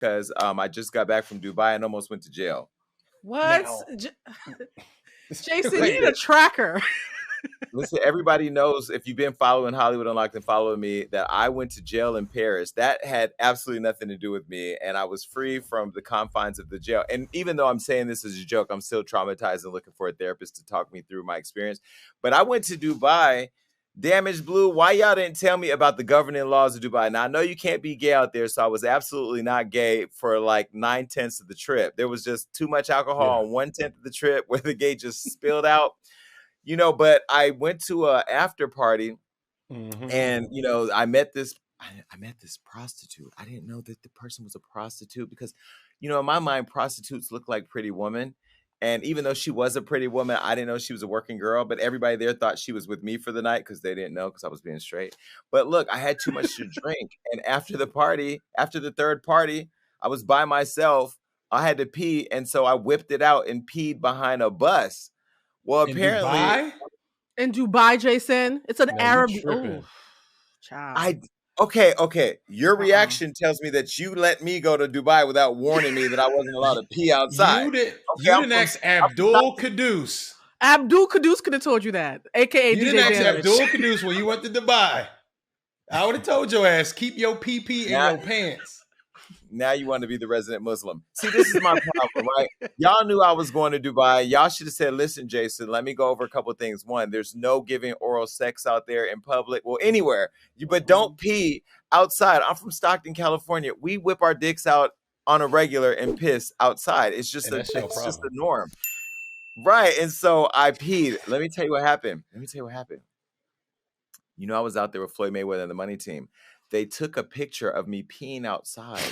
because I just got back from Dubai and almost went to jail. What? Now- Jason, you need a tracker. Listen, everybody knows if you've been following Hollywood Unlocked and following me that I went to jail in Paris. That had absolutely nothing to do with me, and I was free from the confines of the jail. And even though I'm saying this as a joke, I'm still traumatized and looking for a therapist to talk me through my experience. But I went to Dubai. Damaged Blue, why y'all didn't tell me about the governing laws of Dubai? Now, I know you can't be gay out there, so I was absolutely not gay for like 9/10 of the trip. There was just too much alcohol on 1/10 of the trip where the gay just spilled out. But I went to a after party and, I met this prostitute. I didn't know that the person was a prostitute because, in my mind, prostitutes look like pretty women. And even though she was a pretty woman, I didn't know she was a working girl, but everybody there thought she was with me for the night because they didn't know because I was being straight. But look, I had too much to drink. And after the third party, I was by myself. I had to pee. And so I whipped it out and peed behind a bus. Well, apparently in Dubai, Jason, it's an Arab. Oh, child. Okay. Your reaction tells me that you let me go to Dubai without warning me that I wasn't allowed to pee outside. You didn't ask Abdul Qaddus. Abdul Qaddus could have told you that, aka you DJ didn't ask Damage. Abdul Qaddus when you went to Dubai. I would have told your ass, keep your PP in your pants. Now you want to be the resident Muslim. See, this is my problem, right? Y'all knew I was going to Dubai. Y'all should have said, listen, Jason, let me go over a couple of things. One, there's no giving oral sex out there in public. Well, anywhere. But don't pee outside. I'm from Stockton, California. We whip our dicks out on a regular and piss outside. It's just just the norm. Right. And so I peed. Let me tell you what happened. I was out there with Floyd Mayweather and the Money Team. They took a picture of me peeing outside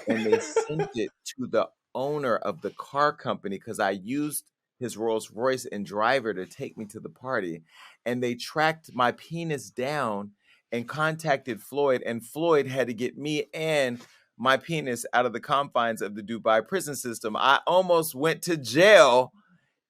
and they sent it to the owner of the car company because I used his Rolls Royce and driver to take me to the party. And they tracked my penis down and contacted Floyd. And Floyd had to get me and my penis out of the confines of the Dubai prison system. I almost went to jail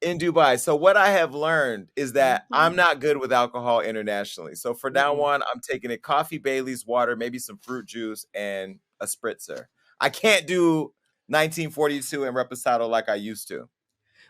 in Dubai. So what I have learned is that I'm not good with alcohol internationally. So for now on, I'm taking it coffee, Bailey's, water, maybe some fruit juice, and a spritzer. I can't do 1942 and Reposado like I used to.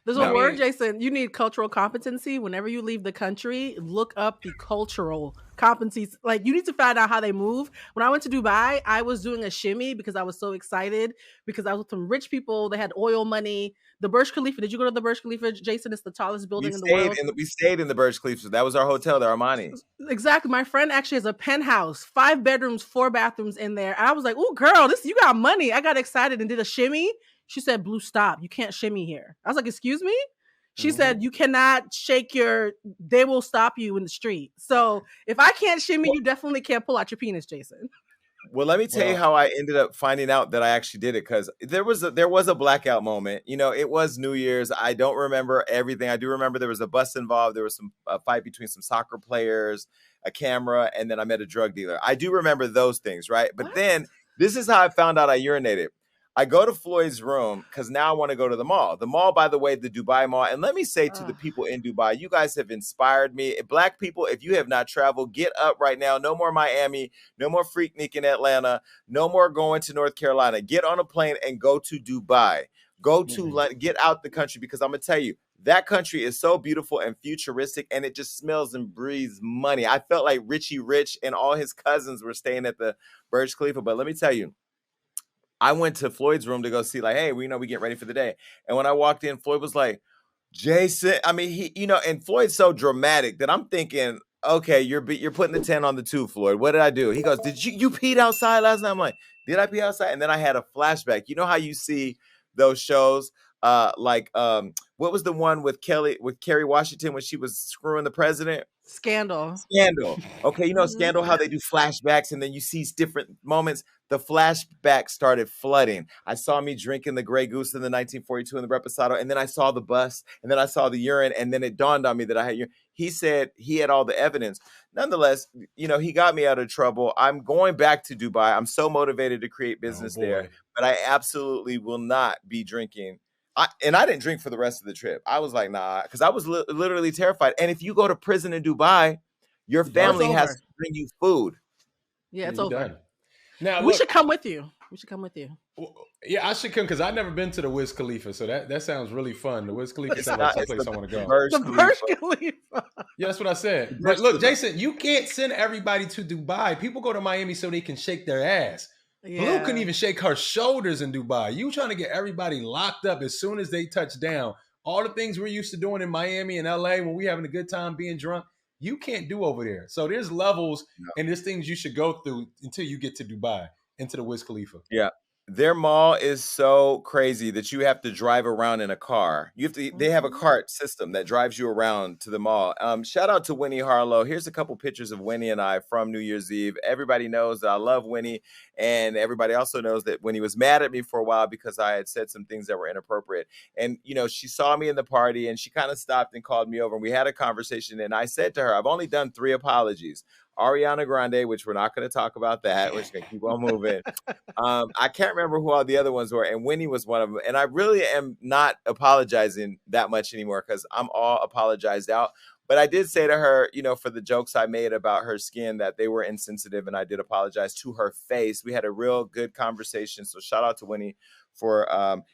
There's a word, Jason. You need cultural competency. Whenever you leave the country, look up the cultural competencies. Like, you need to find out how they move. When I went to Dubai, I was doing a shimmy because I was so excited because I was with some rich people. They had oil money. The Burj Khalifa. Did you go to the Burj Khalifa, Jason? It's the tallest building in the world. We stayed in the Burj Khalifa. That was our hotel, the Armani. Exactly. My friend actually has a penthouse, 5 bedrooms, 4 bathrooms in there. And I was like, "Oh, girl, you got money." I got excited and did a shimmy. She said, "Blue, stop. You can't shimmy here." I was like, "Excuse me?" She said, "You cannot they will stop you in the street." So if I can't shimmy, you definitely can't pull out your penis, Jason. Well, let me tell you how I ended up finding out that I actually did it, because there was a blackout moment. It was New Year's. I don't remember everything. I do remember there was a bus involved. There was a fight between some soccer players, a camera, and then I met a drug dealer. I do remember those things, right? But then this is how I found out I urinated. I go to Floyd's room because now I want to go to the mall. The mall, by the way, the Dubai Mall. And let me say to the people in Dubai, you guys have inspired me. Black people, if you have not traveled, get up right now. No more Miami. No more Freaknik in Atlanta. No more going to North Carolina. Get on a plane and go to Dubai. Go to London. Get out the country, because I'm going to tell you, that country is so beautiful and futuristic, and it just smells and breathes money. I felt like Richie Rich and all his cousins were staying at the Burj Khalifa. But let me tell you, I went to Floyd's room to go see, like, hey, we get ready for the day. And when I walked in, Floyd was like, Jason, I mean, he, and Floyd's so dramatic that I'm thinking, okay, you're putting the 10 on the 2, Floyd. What did I do? He goes, did you peed outside last night? I'm like, did I pee outside? And then I had a flashback. You know how you see those shows, what was the one with Kerry Washington when she was screwing the president? Scandal. Okay, Scandal, how they do flashbacks and then you see different moments. The flashback started flooding. I saw me drinking the Grey Goose in the 1942 in the Reposado, and then I saw the bus, and then I saw the urine, and then it dawned on me that I had urine. He said he had all the evidence. Nonetheless, he got me out of trouble. I'm going back to Dubai. I'm so motivated to create business there, but I absolutely will not be drinking. I didn't drink for the rest of the trip. I was like, nah, because I was literally terrified. And if you go to prison in Dubai, your family has to bring you food. Yeah, it's over. Done. Now we should come with you. Yeah, I should come because I've never been to the Wiz Khalifa, so that sounds really fun. The Wiz Khalifa It's sounds like not. It's someplace I want to the go. Burj The Khalifa. Burj Khalifa. Yeah, that's what I said. The But Burj look, Khalifa. Jason, you can't send everybody to Dubai. People go to Miami so they can shake their ass. Blue couldn't even shake her shoulders in Dubai. You trying to get everybody locked up as soon as they touch down. All the things we're used to doing in Miami and LA when we having a good time being drunk, you can't do over there. So there's levels No. and there's things you should go through until you get to Dubai, into the Wiz Khalifa. Yeah. Their mall is so crazy that you have to drive around in a car. You have to. They have a cart system that drives you around to the mall. Shout out to Winnie Harlow. Here's a couple pictures of Winnie and I from New Year's Eve. Everybody knows that I love Winnie, and everybody also knows that Winnie was mad at me for a while because I had said some things that were inappropriate. And she saw me in the party, and she kind of stopped and called me over, and we had a conversation. And I said to her, "I've only done 3 apologies. Ariana Grande, which we're not going to talk about that. We're just going to keep on moving. I can't remember who all the other ones were, and Winnie was one of them. And I really am not apologizing that much anymore because I'm all apologized out. But I did say to her, for the jokes I made about her skin, that they were insensitive, and I did apologize to her face. We had a real good conversation. So shout out to Winnie for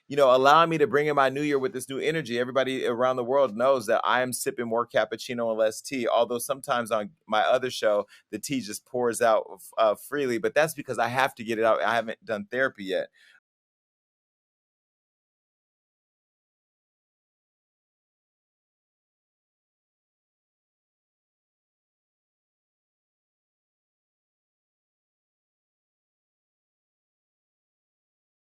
allowing me to bring in my new year with this new energy. Everybody around the world knows that I am sipping more cappuccino and less tea, although sometimes on my other show the tea just pours out freely, but that's because I have to get it out. I haven't done therapy yet.